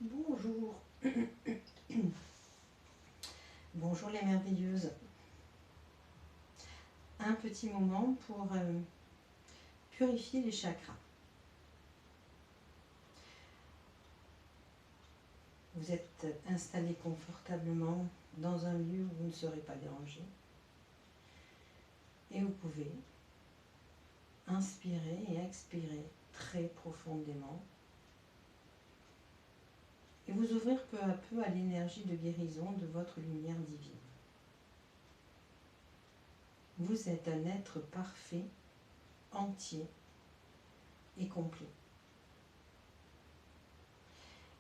Bonjour. Bonjour les merveilleuses. Un petit moment pour purifier les chakras. Vous êtes installé confortablement dans un lieu où vous ne serez pas dérangé. Et vous pouvez inspirer et expirer très profondément. Et vous ouvrir peu à peu à l'énergie de guérison de votre lumière divine. Vous êtes un être parfait, entier et complet.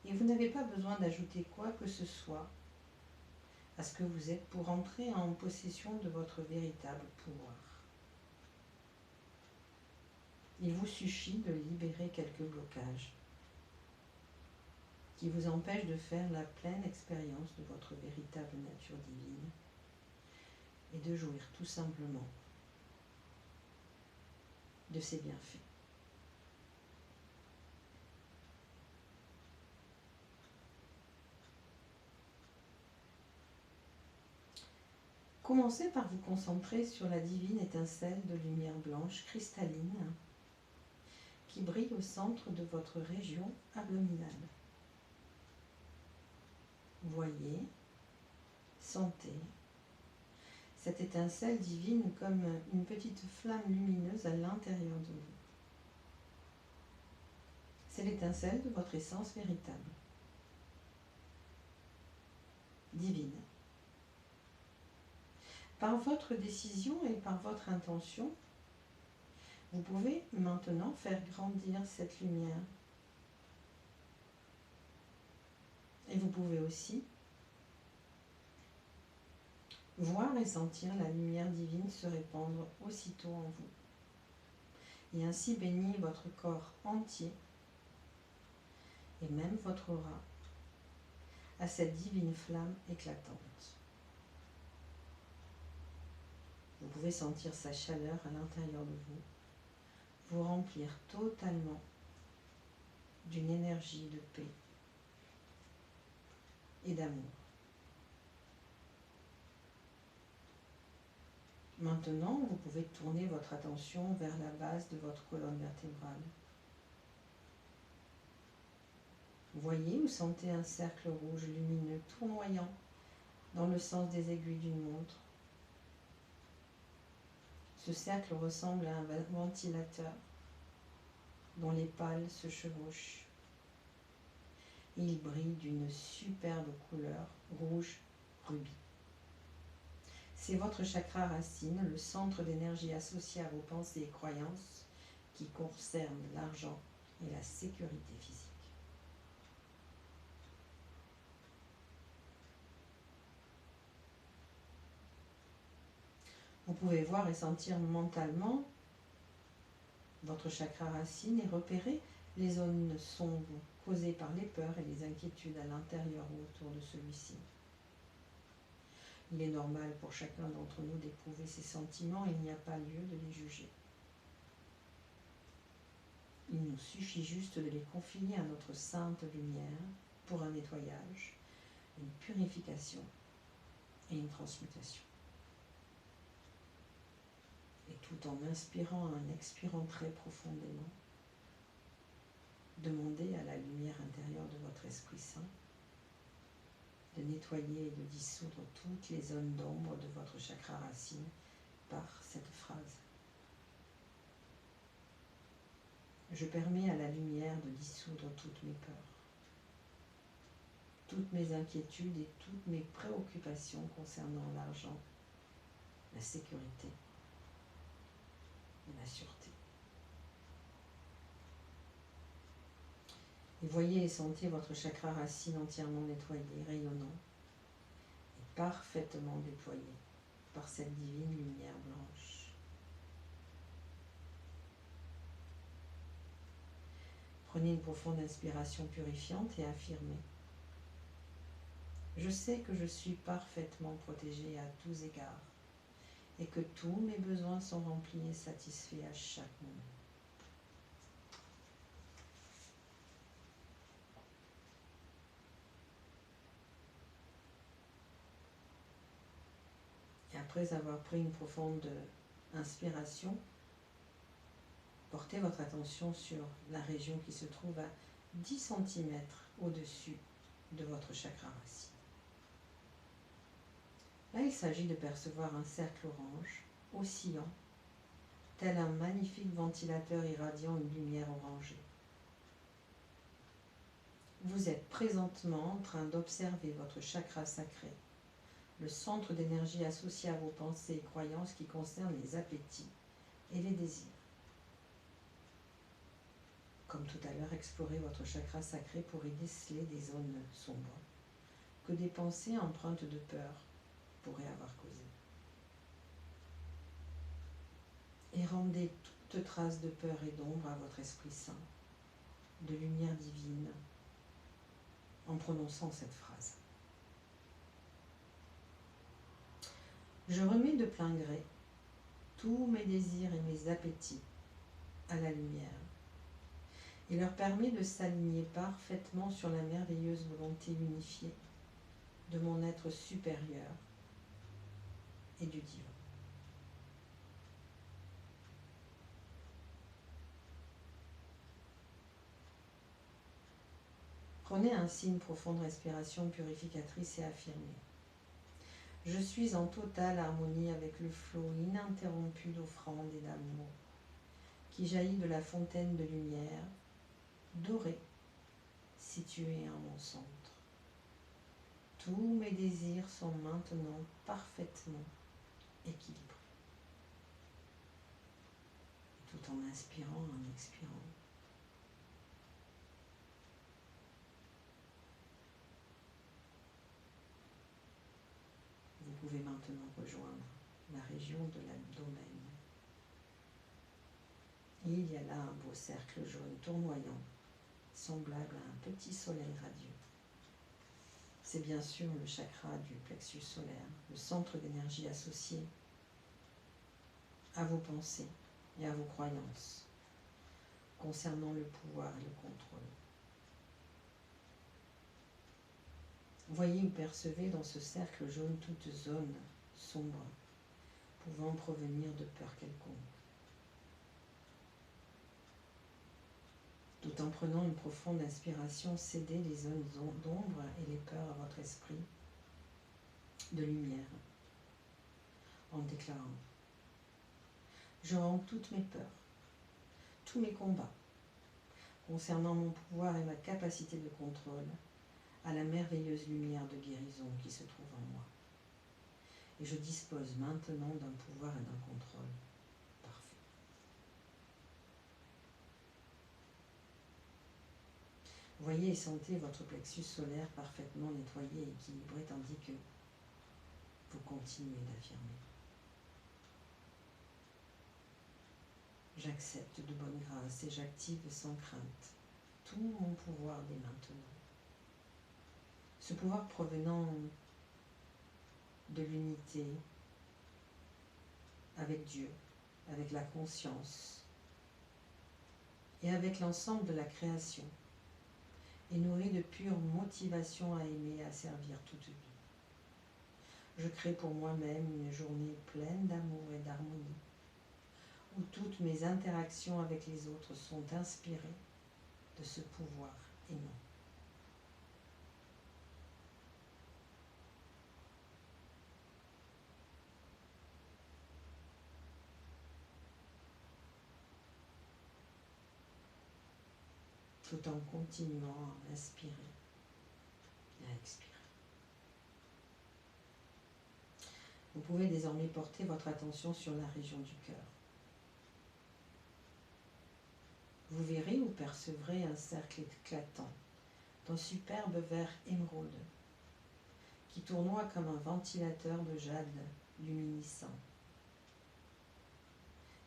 Et vous n'avez pas besoin d'ajouter quoi que ce soit à ce que vous êtes pour entrer en possession de votre véritable pouvoir. Il vous suffit de libérer quelques blocages qui vous empêchent de faire la pleine expérience de votre véritable nature divine et de jouir tout simplement de ses bienfaits. Commencez par vous concentrer sur la divine étincelle de lumière blanche cristalline qui brille au centre de votre région abdominale. Voyez, sentez cette étincelle divine comme une petite flamme lumineuse à l'intérieur de vous. C'est l'étincelle de votre essence véritable, divine. Par votre décision et par votre intention, vous pouvez maintenant faire grandir cette lumière. Et vous pouvez aussi voir et sentir la lumière divine se répandre aussitôt en vous. Et ainsi bénir votre corps entier et même votre aura à cette divine flamme éclatante. Vous pouvez sentir sa chaleur à l'intérieur de vous, vous remplir totalement d'une énergie de paix et d'amour. Maintenant, vous pouvez tourner votre attention vers la base de votre colonne vertébrale. Voyez ou sentez un cercle rouge lumineux tournoyant dans le sens des aiguilles d'une montre. Ce cercle ressemble à un ventilateur dont les pales se chevauchent. Il brille d'une superbe couleur rouge rubis. C'est votre chakra racine, le centre d'énergie associé à vos pensées et croyances qui concerne l'argent et la sécurité physique. Vous pouvez voir et sentir mentalement votre chakra racine et repérer les zones sombres causées par les peurs et les inquiétudes à l'intérieur ou autour de celui-ci. Il est normal pour chacun d'entre nous d'éprouver ces sentiments et il n'y a pas lieu de les juger. Il nous suffit juste de les confier à notre sainte lumière pour un nettoyage, une purification et une transmutation. Et tout en inspirant et en expirant très profondément, demandez à la lumière intérieure de votre Esprit Saint de nettoyer et de dissoudre toutes les zones d'ombre de votre chakra racine par cette phrase. Je permets à la lumière de dissoudre toutes mes peurs, toutes mes inquiétudes et toutes mes préoccupations concernant l'argent, la sécurité et la sûreté. Et voyez et sentez votre chakra racine entièrement nettoyé, rayonnant et parfaitement déployé par cette divine lumière blanche. Prenez une profonde inspiration purifiante et affirmez. Je sais que je suis parfaitement protégée à tous égards et que tous mes besoins sont remplis et satisfaits à chaque moment. après avoir pris une profonde inspiration, portez votre attention sur la région qui se trouve à 10 cm au-dessus de votre chakra racine. Là, il s'agit de percevoir un cercle orange oscillant, tel un magnifique ventilateur irradiant une lumière orangée. Vous êtes présentement en train d'observer votre chakra sacré, le centre d'énergie associé à vos pensées et croyances qui concernent les appétits et les désirs. Comme tout à l'heure, explorez votre chakra sacré pour y déceler des zones sombres que des pensées empreintes de peur pourraient avoir causées. Et rendez toute trace de peur et d'ombre à votre Esprit Saint, de lumière divine, en prononçant cette phrase. Je remets de plein gré tous mes désirs et mes appétits à la lumière et leur permet de s'aligner parfaitement sur la merveilleuse volonté unifiée de mon être supérieur et du divin. Prenez ainsi une profonde respiration purificatrice et affirmez. Je suis en totale harmonie avec le flot ininterrompu d'offrandes et d'amour qui jaillit de la fontaine de lumière dorée située en mon centre. Tous mes désirs sont maintenant parfaitement équilibrés. Tout en inspirant, en expirant. Vous pouvez maintenant rejoindre la région de l'abdomen. Il y a là un beau cercle jaune tournoyant, semblable à un petit soleil radieux. C'est bien sûr le chakra du plexus solaire, le centre d'énergie associé à vos pensées et à vos croyances concernant le pouvoir et le contrôle. Voyez ou percevez dans ce cercle jaune toute zone sombre pouvant provenir de peur quelconque. Tout en prenant une profonde inspiration, cédez les zones d'ombre et les peurs à votre esprit de lumière en déclarant « Je rends toutes mes peurs, tous mes combats concernant mon pouvoir et ma capacité de contrôle à la merveilleuse lumière de guérison qui se trouve en moi. Et je dispose maintenant d'un pouvoir et d'un contrôle parfait. » Voyez et sentez votre plexus solaire parfaitement nettoyé et équilibré tandis que vous continuez d'affirmer. J'accepte de bonne grâce et j'active sans crainte tout mon pouvoir dès maintenant. Ce pouvoir provenant de l'unité avec Dieu, avec la conscience et avec l'ensemble de la création, et nourri de pure motivation à aimer et à servir toute vie. Je crée pour moi-même une journée pleine d'amour et d'harmonie, où toutes mes interactions avec les autres sont inspirées de ce pouvoir aimant. Tout en continuant à inspirer et à expirer. Vous pouvez désormais porter votre attention sur la région du cœur. Vous verrez ou percevrez un cercle éclatant d'un superbe vert émeraude qui tournoie comme un ventilateur de jade luminescent.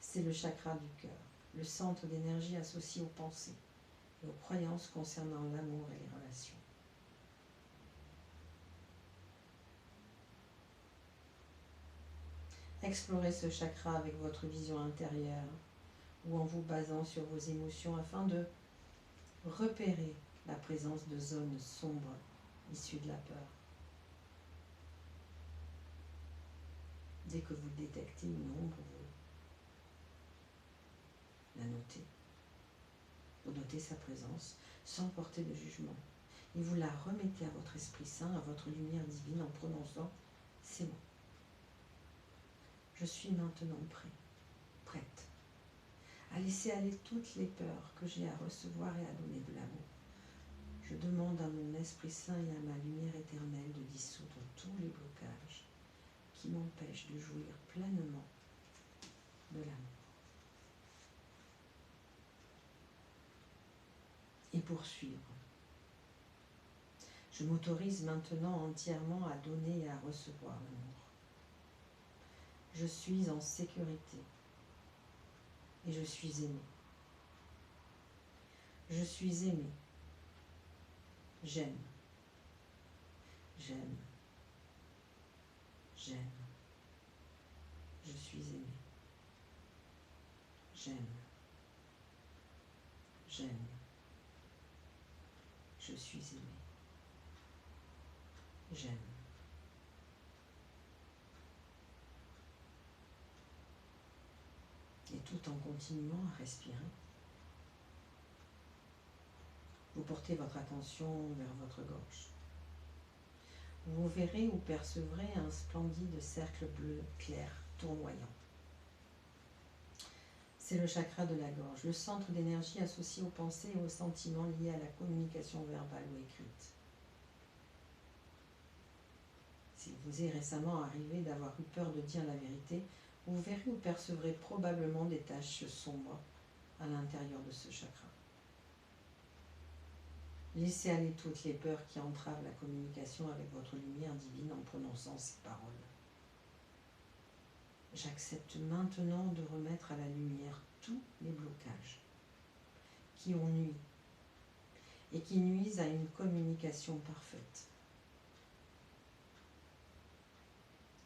C'est le chakra du cœur, le centre d'énergie associé aux pensées et aux croyances concernant l'amour et les relations. Explorez ce chakra avec votre vision intérieure ou en vous basant sur vos émotions afin de repérer la présence de zones sombres issues de la peur. Dès que vous détectez une ombre, vous la notez. Vous notez sa présence sans porter de jugement. Et vous la remettez à votre Esprit Saint, à votre lumière divine en prononçant « c'est bon. Je suis maintenant prête à laisser aller toutes les peurs que j'ai à recevoir et à donner de l'amour. Je demande à mon Esprit Saint et à ma lumière éternelle de dissoudre tous les blocages qui m'empêchent de jouir pleinement de l'amour. Et poursuivre. Je m'autorise maintenant entièrement à donner et à recevoir l'amour. Je suis en sécurité et je suis aimé. Je suis aimé. J'aime. J'aime. J'aime. Je suis aimé. J'aime. J'aime. Je suis aimé. J'aime. Et tout en continuant à respirer, vous portez votre attention vers votre gorge. Vous verrez ou percevrez un splendide cercle bleu clair tournoyant. C'est le chakra de la gorge, le centre d'énergie associé aux pensées et aux sentiments liés à la communication verbale ou écrite. Si vous est récemment arrivé d'avoir eu peur de dire la vérité, vous verrez ou percevrez probablement des taches sombres à l'intérieur de ce chakra. Laissez aller toutes les peurs qui entravent la communication avec votre lumière divine en prononçant ces paroles. J'accepte maintenant de remettre à la lumière tous les blocages qui ont nui et qui nuisent à une communication parfaite.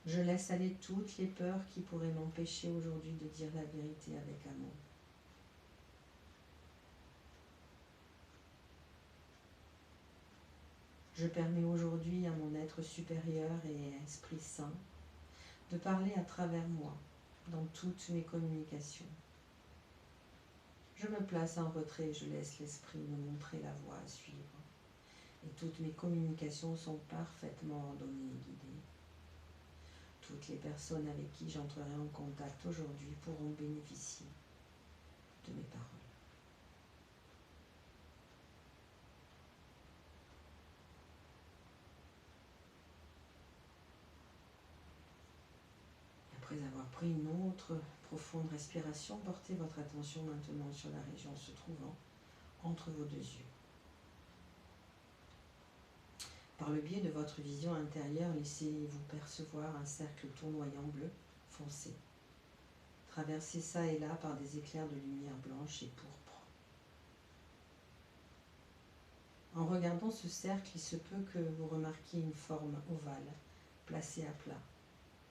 Je laisse aller toutes les peurs qui pourraient m'empêcher aujourd'hui de dire la vérité avec amour. Je permets aujourd'hui à mon être supérieur et à Esprit Saint de parler à travers moi dans toutes mes communications. Je me place en retrait et je laisse l'Esprit me montrer la voie à suivre. Et toutes mes communications sont parfaitement ordonnées et guidées. Toutes les personnes avec qui j'entrerai en contact aujourd'hui pourront bénéficier de mes paroles. Après avoir pris une autre profonde respiration, portez votre attention maintenant sur la région se trouvant entre vos deux yeux. Par le biais de votre vision intérieure, laissez-vous percevoir un cercle tournoyant bleu foncé, traversé ça et là par des éclairs de lumière blanche et pourpre. En regardant ce cercle, il se peut que vous remarquiez une forme ovale, placée à plat,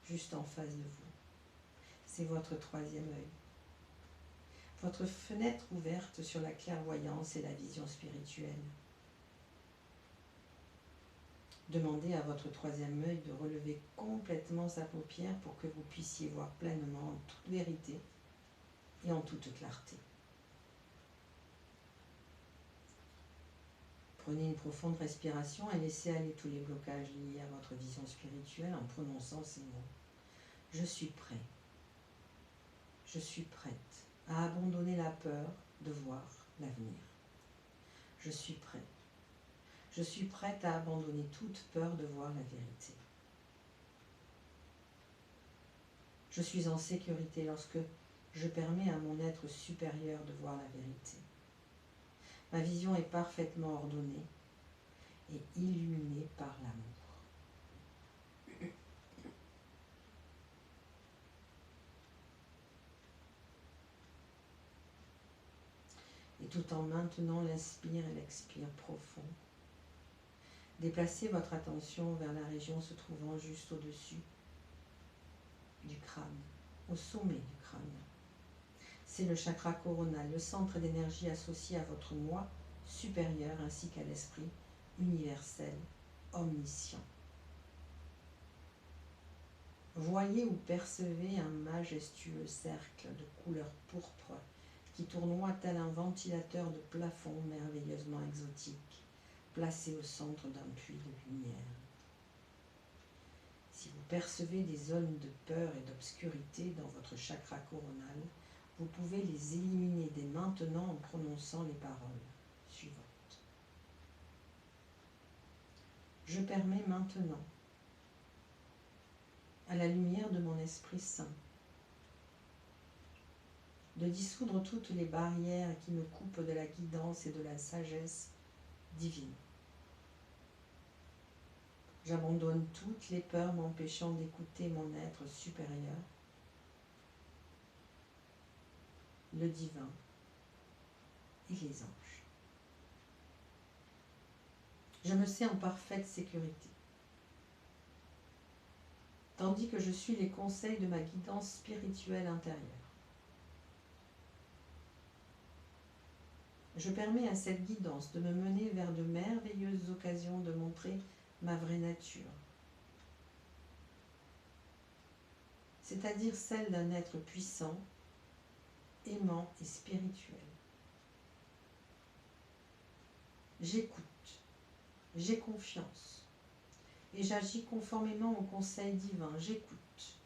juste en face de vous. C'est votre troisième œil. Votre fenêtre ouverte sur la clairvoyance et la vision spirituelle. Demandez à votre troisième œil de relever complètement sa paupière pour que vous puissiez voir pleinement en toute vérité et en toute clarté. Prenez une profonde respiration et laissez aller tous les blocages liés à votre vision spirituelle en prononçant ces mots. Je suis prêt. Je suis prête à abandonner la peur de voir l'avenir. Je suis prêt. Je suis prête à abandonner toute peur de voir la vérité. Je suis en sécurité lorsque je permets à mon être supérieur de voir la vérité. Ma vision est parfaitement ordonnée et illuminée par l'amour. Et tout en maintenant l'inspire et l'expire profond, déplacez votre attention vers la région se trouvant juste au-dessus du crâne, au sommet du crâne. C'est le chakra coronal, le centre d'énergie associé à votre moi supérieur ainsi qu'à l'esprit universel, omniscient. Voyez ou percevez un majestueux cercle de couleur pourpre qui tournoie tel un ventilateur de plafond merveilleusement exotique, placé au centre d'un puits de lumière. Si vous percevez des zones de peur et d'obscurité dans votre chakra coronal, vous pouvez les éliminer dès maintenant en prononçant les paroles suivantes. Je permets maintenant, à la lumière de mon Esprit Saint, de dissoudre toutes les barrières qui me coupent de la guidance et de la sagesse divine. J'abandonne toutes les peurs m'empêchant d'écouter mon être supérieur, le divin et les anges. Je me sais en parfaite sécurité, tandis que je suis les conseils de ma guidance spirituelle intérieure. Je permets à cette guidance de me mener vers de merveilleuses occasions de montrer ma vraie nature, c'est-à-dire celle d'un être puissant, aimant et spirituel. J'écoute, j'ai confiance et j'agis conformément au conseil divin. J'écoute,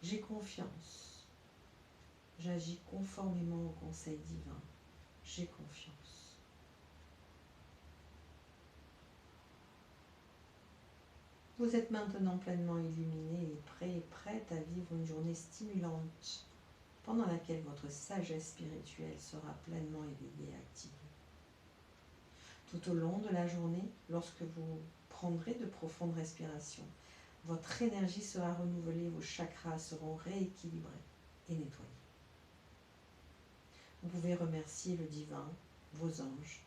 j'ai confiance, j'agis conformément au conseil divin. J'ai confiance. Vous êtes maintenant pleinement illuminé et prête à vivre une journée stimulante pendant laquelle votre sagesse spirituelle sera pleinement éveillée et activée. Tout au long de la journée, lorsque vous prendrez de profondes respirations, votre énergie sera renouvelée, vos chakras seront rééquilibrés et nettoyés. Vous pouvez remercier le divin, vos anges,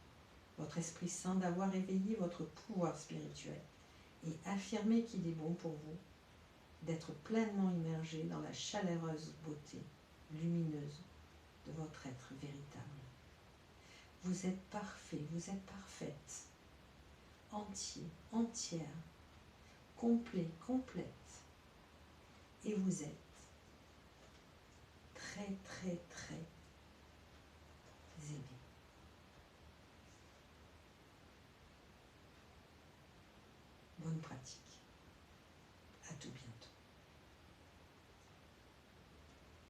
votre Esprit Saint d'avoir éveillé votre pouvoir spirituel et affirmer qu'il est bon pour vous d'être pleinement immergé dans la chaleureuse beauté lumineuse de votre être véritable. Vous êtes parfait, vous êtes parfaite, entier, entière, complet, complète. Et vous êtes très, très, très